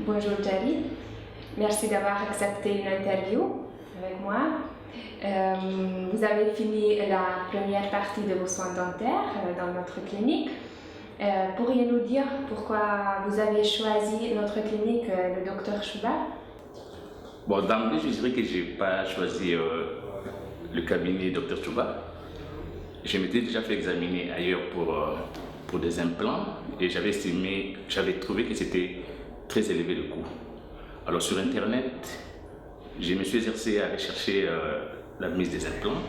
Bonjour Jerry, merci d'avoir accepté une interview avec moi. Vous avez fini la première partie de vos soins dentaires dans notre clinique. Pourriez nous dire pourquoi vous avez choisi notre clinique, le Dr Chouba? Bon, d'emblée, je dirais que je n'ai pas choisi le cabinet Dr Chouba. Je m'étais déjà fait examiner ailleurs pour des implants et j'avais trouvé que c'était très élevé le coût. Alors sur Internet, je me suis exercé à rechercher la mise des implants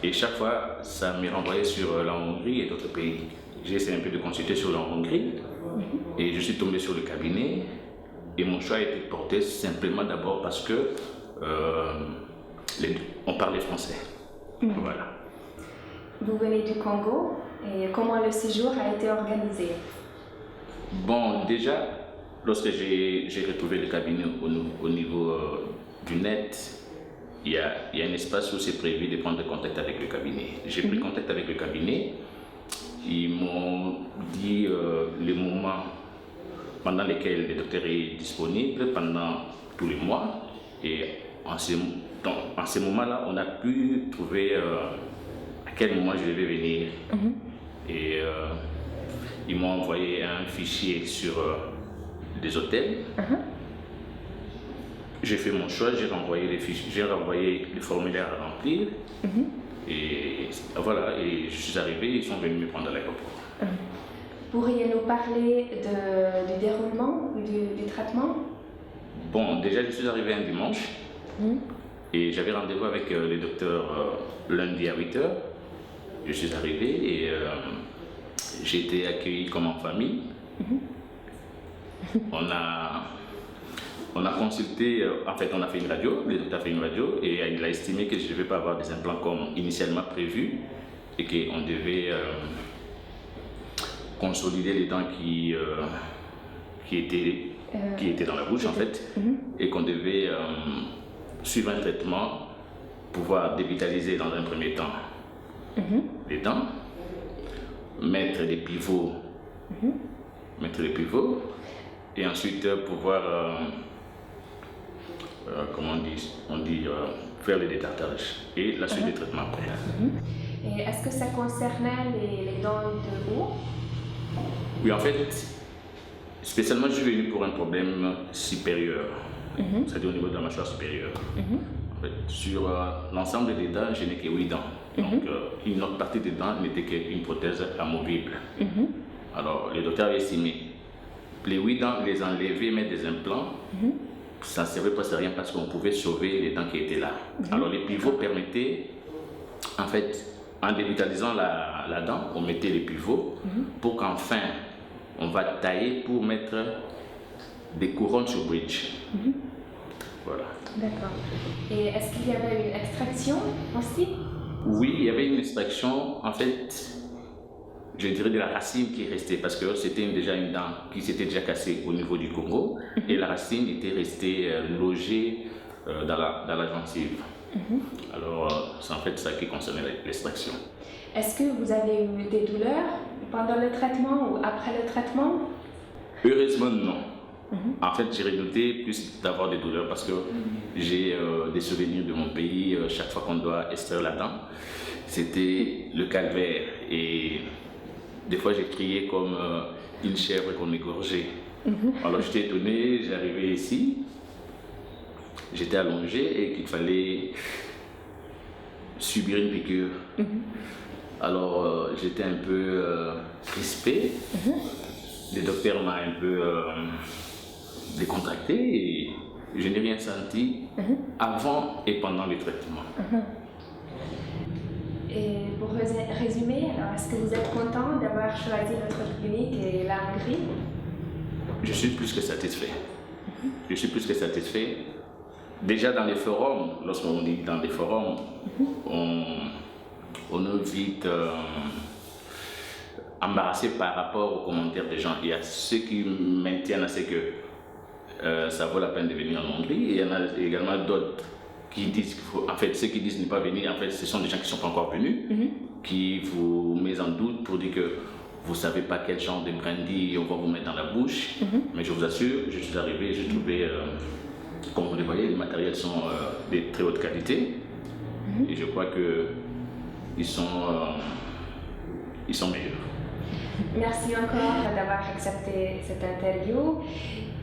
et chaque fois, ça me renvoyait sur la Hongrie et d'autres pays. J'ai essayé un peu de consulter sur la Hongrie et je suis tombé sur le cabinet et mon choix a été porté simplement d'abord parce que on parlait français. Voilà. Vous venez du Congo et comment le séjour a été organisé? Bon, déjà, lorsque j'ai retrouvé le cabinet au niveau du net, il y a un espace où c'est prévu de prendre contact avec le cabinet. J'ai pris contact avec le cabinet. Ils m'ont dit les moments pendant lesquels le docteur est disponible pendant tous les mois. Et en ces moments-là, on a pu trouver à quel moment je devais venir. Et ils m'ont envoyé un fichier sur des hôtels. J'ai fait mon choix, j'ai renvoyé les formulaires à remplir. Et voilà, et je suis arrivé, ils sont venus me prendre à l'aéroport. Pourriez-nous parler du déroulement du traitement? Bon, déjà je suis arrivé un dimanche et j'avais rendez-vous avec le docteur lundi à 8h. Je suis arrivé et j'ai été accueilli comme en famille. On a consulté, en fait on a fait une radio, le docteur a fait une radio et il a estimé que je ne devais pas avoir des implants comme initialement prévu et qu'on devait consolider les dents qui étaient dans la bouche en fait et qu'on devait suivre un traitement, pouvoir dévitaliser dans un premier temps les dents, mettre des pivots et ensuite pouvoir faire le détartrage et la suite des traitements après. Et est-ce que ça concernait les dents de haut? Oui, en fait, spécialement je suis venu pour un problème supérieur, c'est-à-dire au niveau de la mâchoire supérieure. En fait, sur l'ensemble des dents, je n'ai que 8 dents. Donc une autre partie des dents n'était qu'une prothèse amovible. Alors le docteur avait estimé les 8 dents, les enlever, mettre des implants, ça ne servait pas à rien parce qu'on pouvait sauver les dents qui étaient là. Alors les pivots permettaient, en fait, en dévitalisant la dent, on mettait les pivots pour qu'enfin on va tailler pour mettre des couronnes sur bridge. Voilà. D'accord. Et est-ce qu'il y avait une extraction aussi? Oui, il y avait une extraction, en fait, je dirais de la racine qui est restée parce que c'était déjà une dent qui s'était déjà cassée au niveau du Congo et la racine était restée logée dans la gencive. Alors, c'est en fait ça qui concernait l'extraction. Est-ce que vous avez eu des douleurs pendant le traitement ou après le traitement? Heureusement, non. En fait, j'ai redouté plus d'avoir des douleurs parce que j'ai des souvenirs de mon pays. Chaque fois qu'on doit extraire la dent, c'était le calvaire. Et des fois, j'ai crié comme une chèvre qu'on égorgeait. Alors, j'étais étonné, j'arrivais ici, j'étais allongé et qu'il fallait subir une piqûre. Alors, j'étais un peu crispé. Le docteur m'a un peu décontracté et je n'ai rien senti avant et pendant le traitement. Et pour résumer, alors est-ce que vous êtes content d'avoir choisi notre clinique et la Hongrie? Je suis plus que satisfait. Je suis plus que satisfait. Déjà dans les forums, lorsqu'on dit dans les forums, on est vite embarrassé par rapport aux commentaires des gens. Il y a ceux qui maintiennent à ce que ça vaut la peine de venir en Hongrie et il y en a également d'autres qui disent qu'il faut, en fait, ceux qui disent ne pas venir, en fait, ce sont des gens qui ne sont pas encore venus, qui vous mettent en doute pour dire que vous ne savez pas quel genre de brandy on va vous mettre dans la bouche. Mais je vous assure, je suis arrivé, j'ai trouvé, comme vous le voyez, les matériels sont de très haute qualité. Et je crois qu'ils sont meilleurs. Merci encore d'avoir accepté cette interview.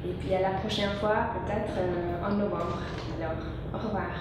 Et puis à la prochaine fois, peut-être en novembre. Alors, au revoir.